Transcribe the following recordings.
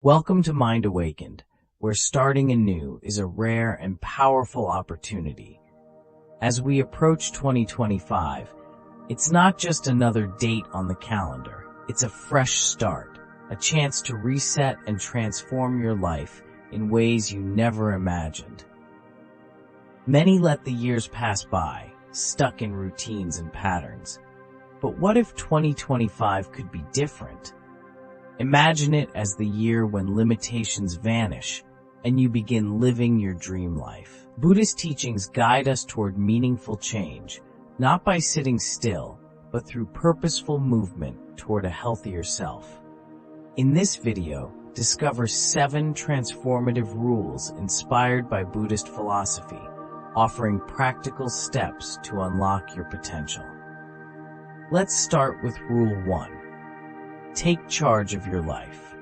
Welcome to Mind Awakened, where starting anew is a rare and powerful opportunity. As we approach 2025, it's not just another date on the calendar. It's a fresh start, a chance to reset and transform your life in ways you never imagined. Many let the years pass by, stuck in routines and patterns. But what if 2025 could be different? Imagine it as the year when limitations vanish and you begin living your dream life. Buddhist teachings guide us toward meaningful change, not by sitting still, but through purposeful movement toward a healthier self. In this video, discover 7 transformative rules inspired by Buddhist philosophy, offering practical steps to unlock your potential. Let's start with Rule 1. Take charge of your life.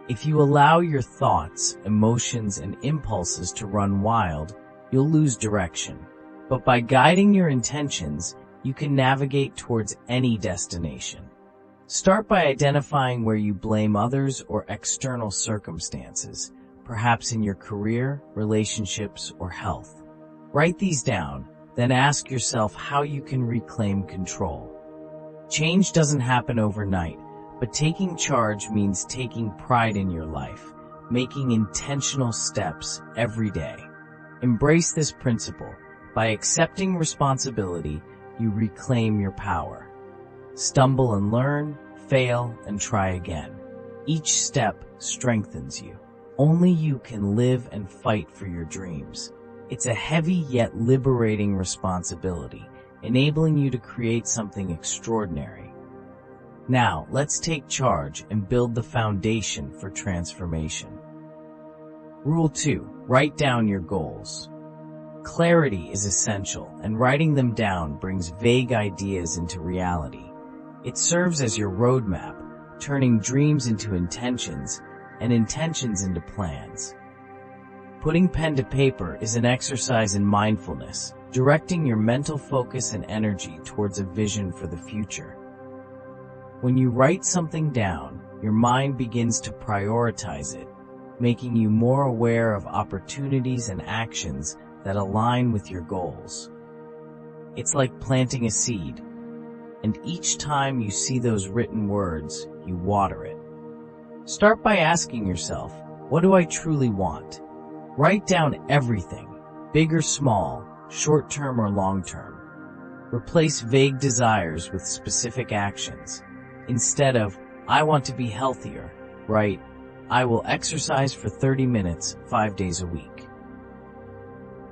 If you allow your thoughts, emotions, and impulses to run wild, you'll lose direction. But by guiding your intentions, you can navigate towards any destination. Start by identifying where you blame others or external circumstances, perhaps in your career, relationships, or health. Write these down, then ask yourself how you can reclaim control. Change doesn't happen overnight, but taking charge means taking pride in your life, making intentional steps every day. Embrace this principle. By accepting responsibility, you reclaim your power. Stumble and learn, fail and try again. Each step strengthens you. Only you can live and fight for your dreams. It's a heavy yet liberating responsibility, enabling you to create something extraordinary. Now, let's take charge and build the foundation for transformation. Rule 2. Write down your goals. Clarity is essential, and writing them down brings vague ideas into reality. It serves as your roadmap, turning dreams into intentions and intentions into plans. Putting pen to paper is an exercise in mindfulness, directing your mental focus and energy towards a vision for the future. When you write something down, your mind begins to prioritize it, making you more aware of opportunities and actions that align with your goals. It's like planting a seed, and each time you see those written words, you water it. Start by asking yourself, what do I truly want? Write down everything, big or small, short-term or long-term. Replace vague desires with specific actions. Instead of, I want to be healthier, write, I will exercise for 30 minutes, 5 days a week.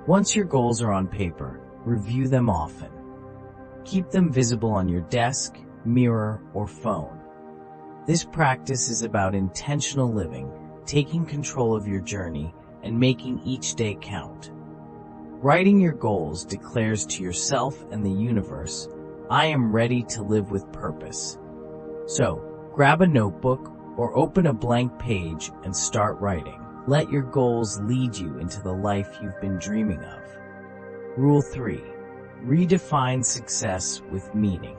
Once your goals are on paper, review them often. Keep them visible on your desk, mirror, or phone. This practice is about intentional living, taking control of your journey, and making each day count. Writing your goals declares to yourself and the universe, I am ready to live with purpose. So, grab a notebook or open a blank page and start writing. Let your goals lead you into the life you've been dreaming of. Rule 3. Redefine success with meaning.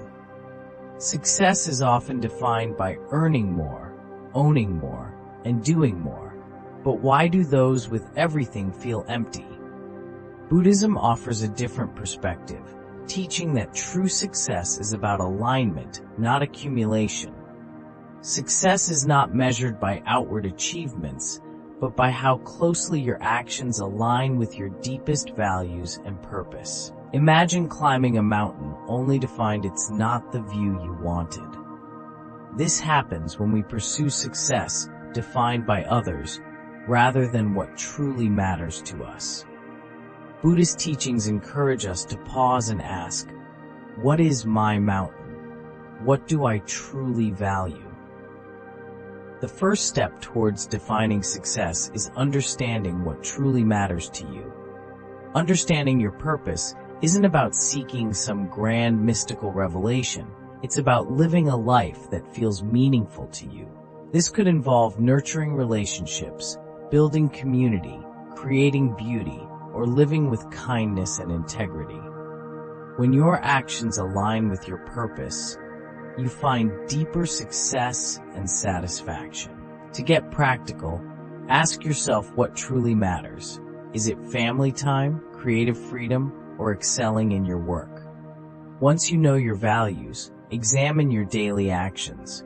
Success is often defined by earning more, owning more, and doing more. But why do those with everything feel empty? Buddhism offers a different perspective, teaching that true success is about alignment, not accumulation. Success is not measured by outward achievements, but by how closely your actions align with your deepest values and purpose. Imagine climbing a mountain only to find it's not the view you wanted. This happens when we pursue success defined by others rather than what truly matters to us. Buddhist teachings encourage us to pause and ask, what is my mountain? What do I truly value? The first step towards defining success is understanding what truly matters to you. Understanding your purpose isn't about seeking some grand mystical revelation. It's about living a life that feels meaningful to you. This could involve nurturing relationships, building community, creating beauty, or living with kindness and integrity. When your actions align with your purpose, you find deeper success and satisfaction. To get practical, ask yourself what truly matters. Is it family time, creative freedom, or excelling in your work? Once you know your values, examine your daily actions.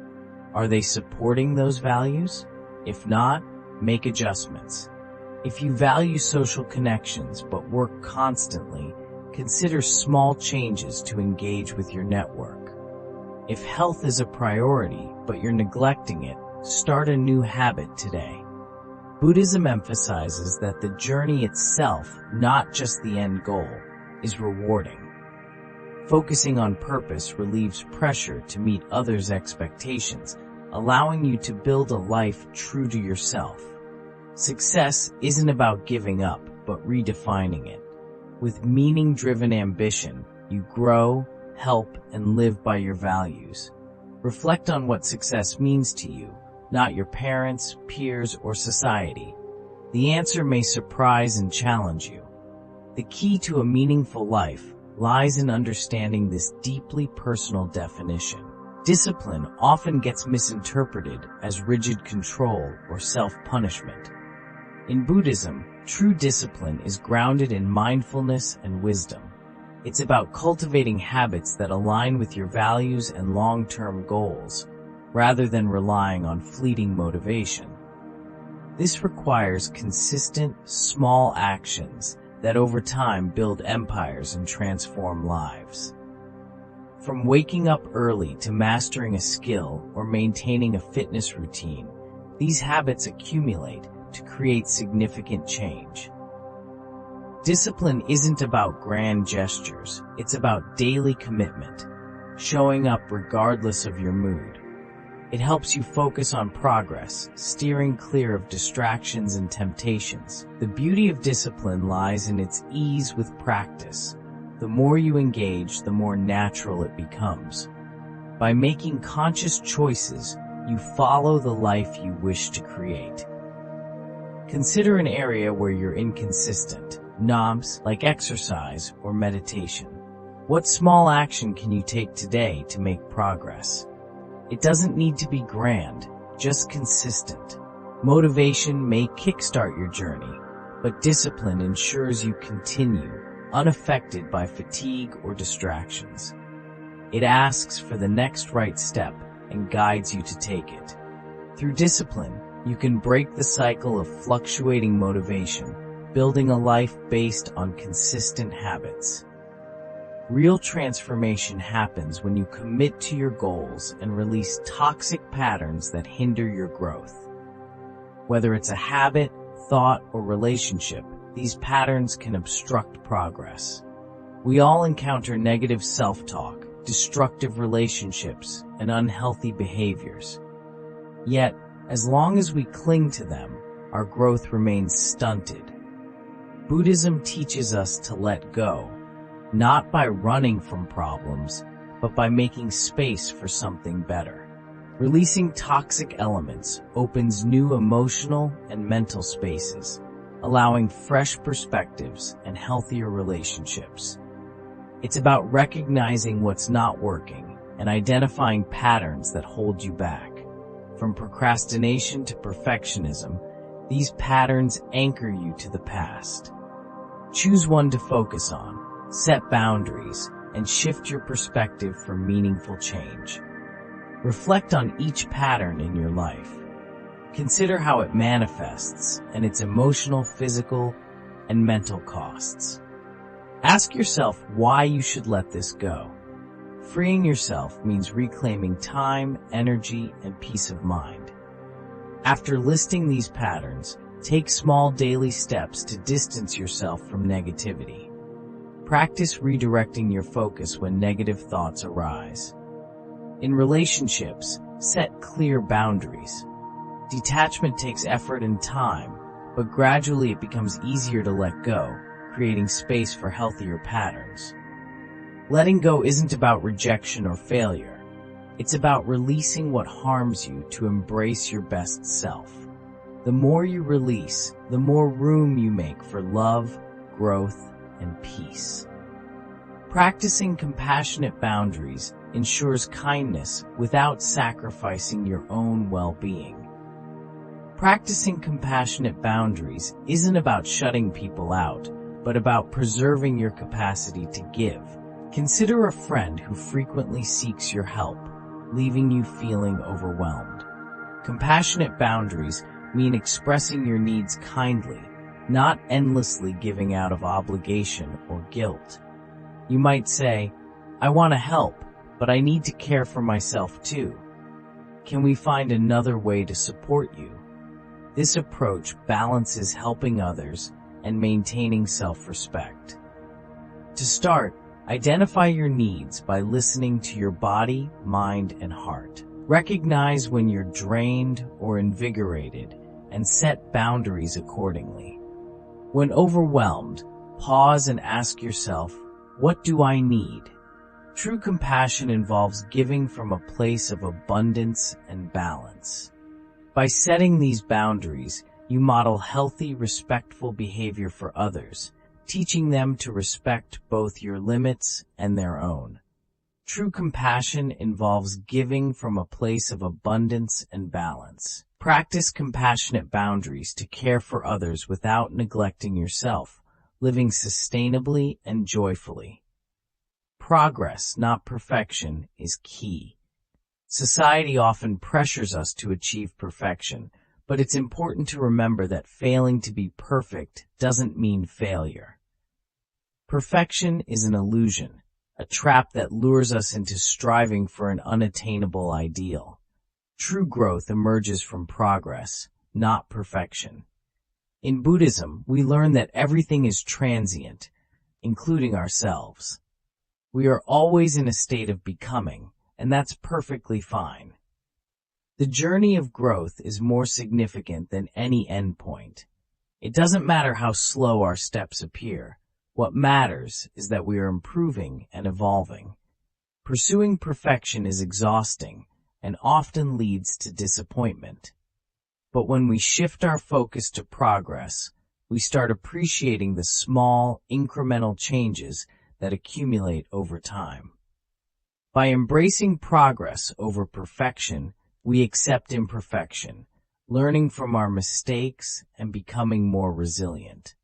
Are they supporting those values? If not, make adjustments. If you value social connections but work constantly, consider small changes to engage with your network. If health is a priority but you're neglecting it, start a new habit today. Buddhism emphasizes that the journey itself, not just the end goal, is rewarding. Focusing on purpose relieves pressure to meet others' expectations, allowing you to build a life true to yourself. Success isn't about giving up, but redefining it. With meaning-driven ambition, you grow, help, and live by your values. Reflect on what success means to you, not your parents, peers, or society. The answer may surprise and challenge you. The key to a meaningful life lies in understanding this deeply personal definition. Discipline often gets misinterpreted as rigid control or self-punishment. In Buddhism, true discipline is grounded in mindfulness and wisdom. It's about cultivating habits that align with your values and long-term goals, rather than relying on fleeting motivation. This requires consistent, small actions that over time build empires and transform lives. From waking up early to mastering a skill or maintaining a fitness routine, these habits accumulate to create significant change. Discipline isn't about grand gestures, it's about daily commitment, showing up regardless of your mood. It helps you focus on progress, steering clear of distractions and temptations. The beauty of discipline lies in its ease with practice. The more you engage, the more natural it becomes. By making conscious choices, you follow the life you wish to create. Consider an area where you're inconsistent, knobs like exercise or meditation. What small action can you take today to make progress? It doesn't need to be grand, just consistent. Motivation may kickstart your journey, but discipline ensures you continue, unaffected by fatigue or distractions. It asks for the next right step and guides you to take it. Through discipline, you can break the cycle of fluctuating motivation, building a life based on consistent habits. Real transformation happens when you commit to your goals and release toxic patterns that hinder your growth. Whether it's a habit, thought, or relationship, these patterns can obstruct progress. We all encounter negative self-talk, destructive relationships, and unhealthy behaviors. Yet, as long as we cling to them, our growth remains stunted. Buddhism teaches us to let go, not by running from problems, but by making space for something better. Releasing toxic elements opens new emotional and mental spaces, allowing fresh perspectives and healthier relationships. It's about recognizing what's not working and identifying patterns that hold you back. From procrastination to perfectionism, these patterns anchor you to the past. Choose one to focus on. Set boundaries, and shift your perspective for meaningful change. Reflect on each pattern in your life. Consider how it manifests and its emotional, physical, and mental costs. Ask yourself why you should let this go. Freeing yourself means reclaiming time, energy, and peace of mind. After listing these patterns, take small daily steps to distance yourself from negativity. Practice redirecting your focus when negative thoughts arise. In relationships, set clear boundaries. Detachment takes effort and time, but gradually it becomes easier to let go, creating space for healthier patterns. Letting go isn't about rejection or failure. It's about releasing what harms you to embrace your best self. The more you release, the more room you make for love, growth, and peace. Practicing compassionate boundaries ensures kindness without sacrificing your own well-being. Practicing compassionate boundaries isn't about shutting people out, but about preserving your capacity to give. Consider a friend who frequently seeks your help, leaving you feeling overwhelmed. Compassionate boundaries mean expressing your needs kindly, not endlessly giving out of obligation or guilt. You might say, "I want to help, but I need to care for myself too. Can we find another way to support you?" This approach balances helping others and maintaining self-respect. To start, identify your needs by listening to your body, mind, and heart. Recognize when you're drained or invigorated and set boundaries accordingly. When overwhelmed, pause and ask yourself, "What do I need?" True compassion involves giving from a place of abundance and balance. By setting these boundaries, you model healthy, respectful behavior for others, teaching them to respect both your limits and their own. True compassion involves giving from a place of abundance and balance. Practice compassionate boundaries to care for others without neglecting yourself, living sustainably and joyfully. Progress, not perfection, is key. Society often pressures us to achieve perfection, but it's important to remember that failing to be perfect doesn't mean failure. Perfection is an illusion, a trap that lures us into striving for an unattainable ideal. True growth emerges from progress, not perfection. In Buddhism, we learn that everything is transient, including ourselves. We are always in a state of becoming, and that's perfectly fine. The journey of growth is more significant than any endpoint. It doesn't matter how slow our steps appear. What matters is that we are improving and evolving. Pursuing perfection is exhausting and often leads to disappointment. But when we shift our focus to progress, we start appreciating the small, incremental changes that accumulate over time. By embracing progress over perfection, we accept imperfection, learning from our mistakes and becoming more resilient.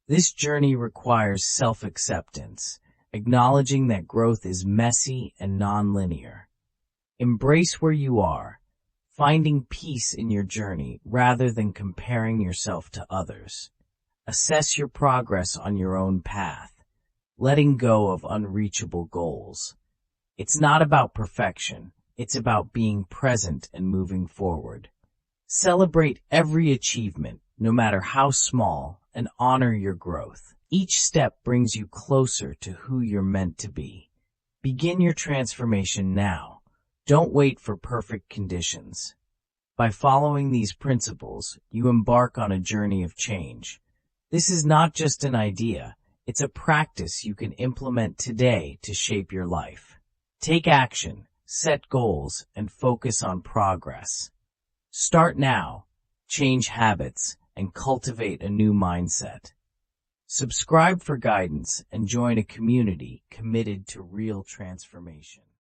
This journey requires self-acceptance, acknowledging that growth is messy and non-linear. Embrace where you are, finding peace in your journey rather than comparing yourself to others. Assess your progress on your own path, letting go of unreachable goals. It's not about perfection, it's about being present and moving forward. Celebrate every achievement, no matter how small, and honor your growth. Each step brings you closer to who you're meant to be. Begin your transformation now. Don't wait for perfect conditions. By following these principles, you embark on a journey of change. This is not just an idea, it's a practice you can implement today to shape your life. Take action, set goals, and focus on progress. Start now, change habits, and cultivate a new mindset. Subscribe for guidance and join a community committed to real transformation.